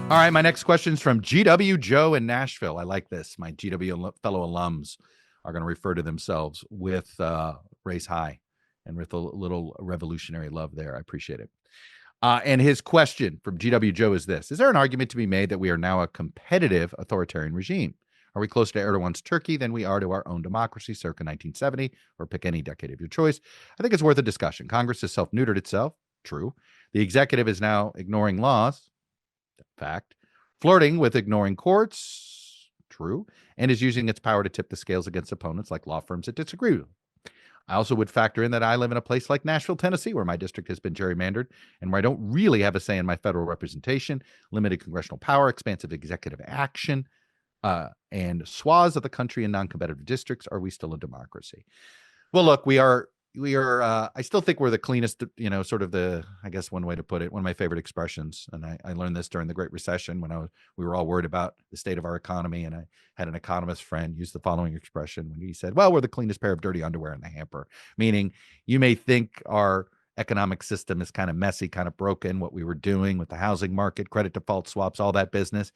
All right, my next question is from GW Joe in Nashville. I like this. My GW fellow alums are going to refer to themselves with race high and with a little revolutionary love there. I appreciate it. And his question from GW Joe is this: is there an argument to be made that we are now a competitive authoritarian regime? Are we closer to Erdogan's Turkey than we are to our own democracy circa 1970, or pick any decade of your choice? I think it's worth a discussion. Congress has self-neutered itself. True. The executive is now ignoring laws. Fact. Flirting with ignoring courts. True. And is using its power to tip the scales against opponents like law firms that disagree with them. I also would factor in that I live in a place like Nashville, Tennessee, where my district has been gerrymandered and where I don't really have a say in my federal representation, limited congressional power, expansive executive action, and swaths of the country in non-competitive districts. Are we still a democracy? Well, look, we are. I still think we're the cleanest, sort of I guess one way to put it, one of my favorite expressions. And I learned this during the Great Recession when we were all worried about the state of our economy. And I had an economist friend use the following expression when he said, well, we're the cleanest pair of dirty underwear in the hamper, meaning you may think our economic system is kind of messy, kind of broken, what we were doing with the housing market, credit default swaps, all that business,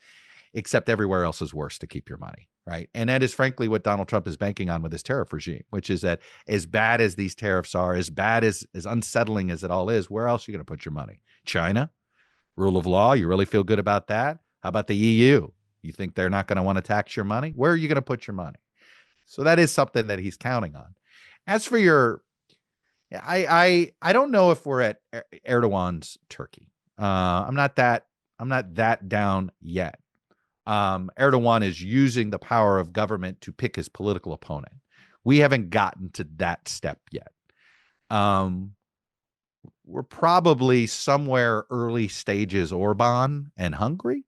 except everywhere else is worse to keep your money, right? And that is frankly what Donald Trump is banking on with his tariff regime, which is that as bad as these tariffs are, as bad as unsettling as it all is, where else are you going to put your money? China, rule of law, you really feel good about that? How about the EU? You think they're not going to want to tax your money? Where are you going to put your money? So that is something that he's counting on. As for I don't know if we're at Erdogan's Turkey. I'm not that down yet. Erdogan is using the power of government to pick his political opponent. We haven't gotten to that step yet. We're probably somewhere early stages Orban and Hungary,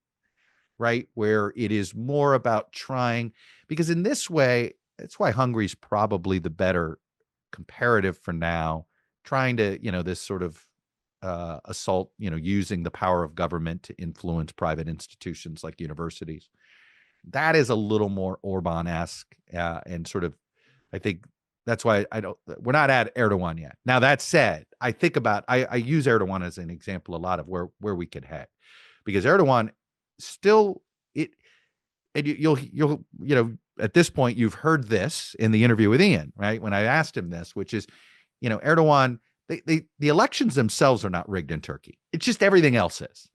right? Where it is more about trying, because in this way, that's why Hungary's probably the better comparative for now, trying to, this sort of assault, using the power of government to influence private institutions like universities. That is a little more Orban-esque, and sort of, I think that's why we're not at Erdogan yet. Now, that said, I use Erdogan as an example a lot of where we could head, because Erdogan still, and you'll at this point, you've heard this in the interview with Ian, right? When I asked him this, which is, Erdogan, the elections themselves are not rigged in Turkey. It's just everything else is.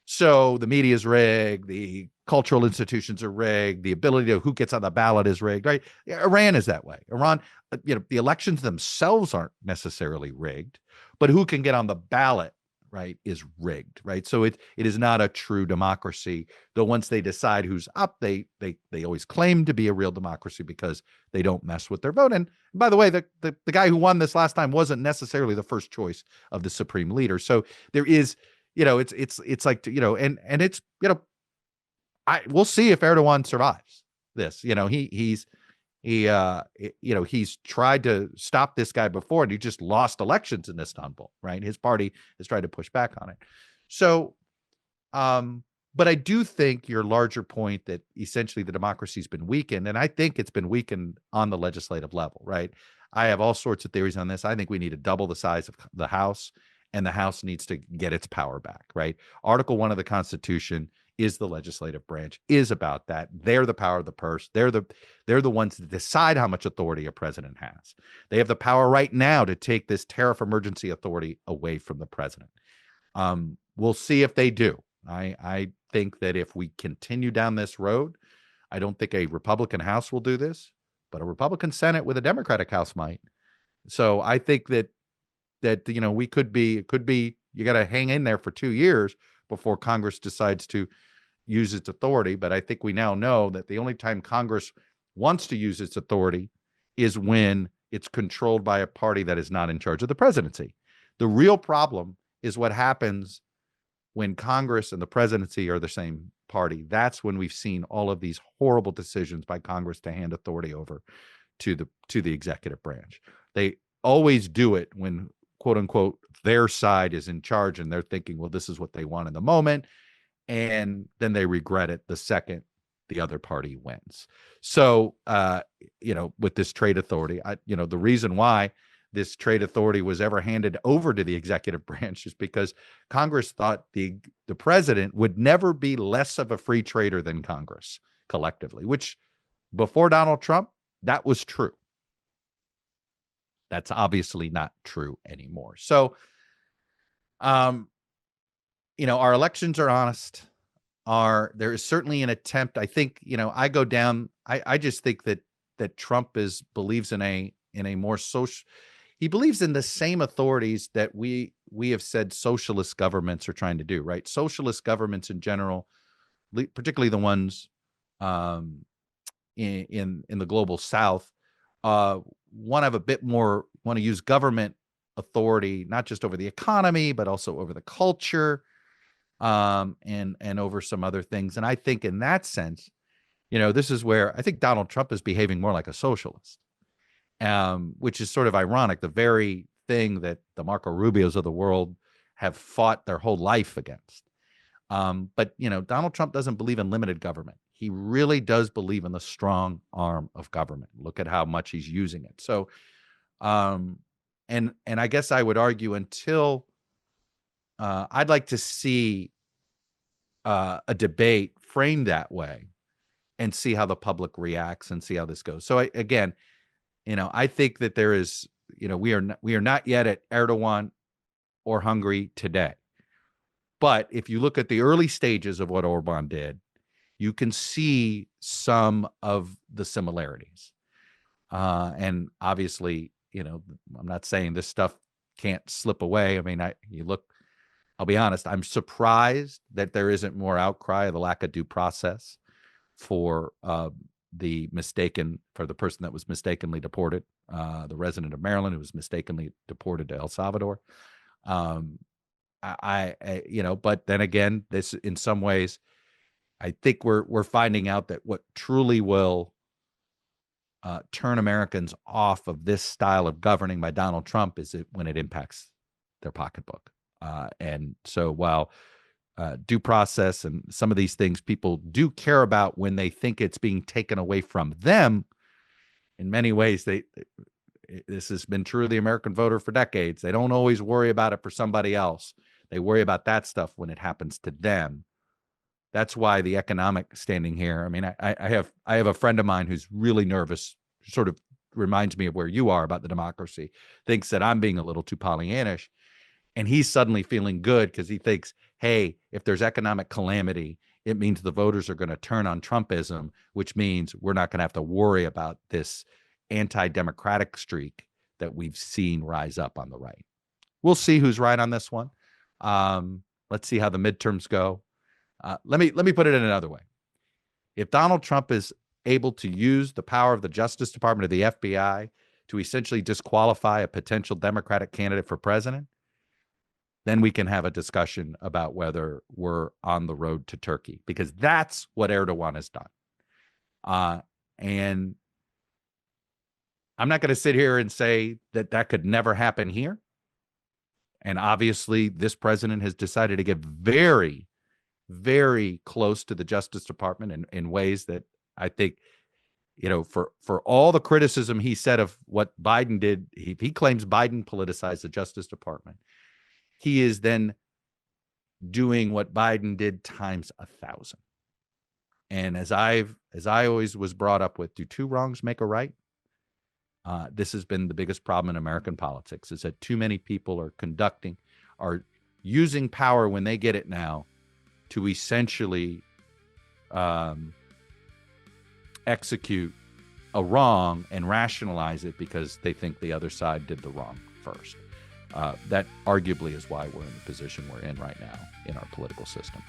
So the media is rigged, the cultural institutions are rigged, the ability to who gets on the ballot is rigged, right? Iran is that way. Iran, the elections themselves aren't necessarily rigged, but who can get on the ballot, right, is rigged, right? So it is not a true democracy. Though once they decide who's up, they always claim to be a real democracy because they don't mess with their vote. And by the way, the guy who won this last time wasn't necessarily the first choice of the supreme leader. So there is, it's like, and it's, we'll see if Erdogan survives this. He's tried to stop this guy before, and he just lost elections in Istanbul, right? His party has tried to push back on it. So, but I do think your larger point that essentially the democracy's been weakened, and I think it's been weakened on the legislative level, right? I have all sorts of theories on this. I think we need to double the size of the House, and the House needs to get its power back, right? Article 1 of the Constitution is the legislative branch, is about that. They're the power of the purse. They're the ones that decide how much authority a president has. They have the power right now to take this tariff emergency authority away from the president. We'll see if they do. I think that if we continue down this road, I don't think a Republican House will do this, but a Republican Senate with a Democratic House might. So I think that we could be, you got to hang in there for 2 years before Congress decides to use its authority. But I think we now know that the only time Congress wants to use its authority is when it's controlled by a party that is not in charge of the presidency. The real problem is what happens when Congress and the presidency are the same party. That's when we've seen all of these horrible decisions by Congress to hand authority over to the executive branch. They always do it when, quote unquote, their side is in charge and they're thinking, well, this is what they want in the moment. And then they regret it the second the other party wins. So, with this trade authority, the reason why this trade authority was ever handed over to the executive branch is because Congress thought the president would never be less of a free trader than Congress collectively, which before Donald Trump, that was true. That's obviously not true anymore. So, our elections are honest. There is certainly an attempt. I think, I go down. I just think that Trump believes in a more social. He believes in the same authorities that we have said socialist governments are trying to do, right? Socialist governments in general, particularly the ones in the global South, want to have a bit more, want to use government authority, not just over the economy, but also over the culture, and over some other things. And I think in that sense, this is where I think Donald Trump is behaving more like a socialist. Which is sort of ironic, the very thing that the Marco Rubios of the world have fought their whole life against. But, Donald Trump doesn't believe in limited government. He really does believe in the strong arm of government. Look at how much he's using it. So, and I guess I would argue until I'd like to see a debate framed that way and see how the public reacts and see how this goes. So again, I think that there is, we are not yet at Erdogan or Hungary today. But if you look at the early stages of what Orban did, you can see some of the similarities. And obviously, I'm not saying this stuff can't slip away. I mean, I'll be honest, I'm surprised that there isn't more outcry of the lack of due process for the person that was mistakenly deported, the resident of Maryland who was mistakenly deported to El Salvador. But then again, this in some ways, I think we're finding out that what truly will turn Americans off of this style of governing by Donald Trump is when it impacts their pocketbook. And so while due process and some of these things people do care about when they think it's being taken away from them, in many ways, this has been true of the American voter for decades. They don't always worry about it for somebody else. They worry about that stuff when it happens to them. That's why the economic standing here. I mean, I have a friend of mine who's really nervous, sort of reminds me of where you are about the democracy, thinks that I'm being a little too Pollyannish. And he's suddenly feeling good because he thinks, hey, if there's economic calamity, it means the voters are going to turn on Trumpism, which means we're not going to have to worry about this anti-democratic streak that we've seen rise up on the right. We'll see who's right on this one. Let's see how the midterms go. Let me put it in another way. If Donald Trump is able to use the power of the Justice Department or the FBI to essentially disqualify a potential Democratic candidate for president, then we can have a discussion about whether we're on the road to Turkey, because that's what Erdogan has done. And I'm not going to sit here and say that could never happen here. And obviously, this president has decided to get very, very close to the Justice Department in ways that I think, for all the criticism he said of what Biden did, he claims Biden politicized the Justice Department. He is then doing what Biden did times 1,000. And as I always was brought up with, do two wrongs make a right? This has been the biggest problem in American politics, is that too many people are using power when they get it now to essentially execute a wrong and rationalize it because they think the other side did the wrong first. That arguably is why we're in the position we're in right now in our political system.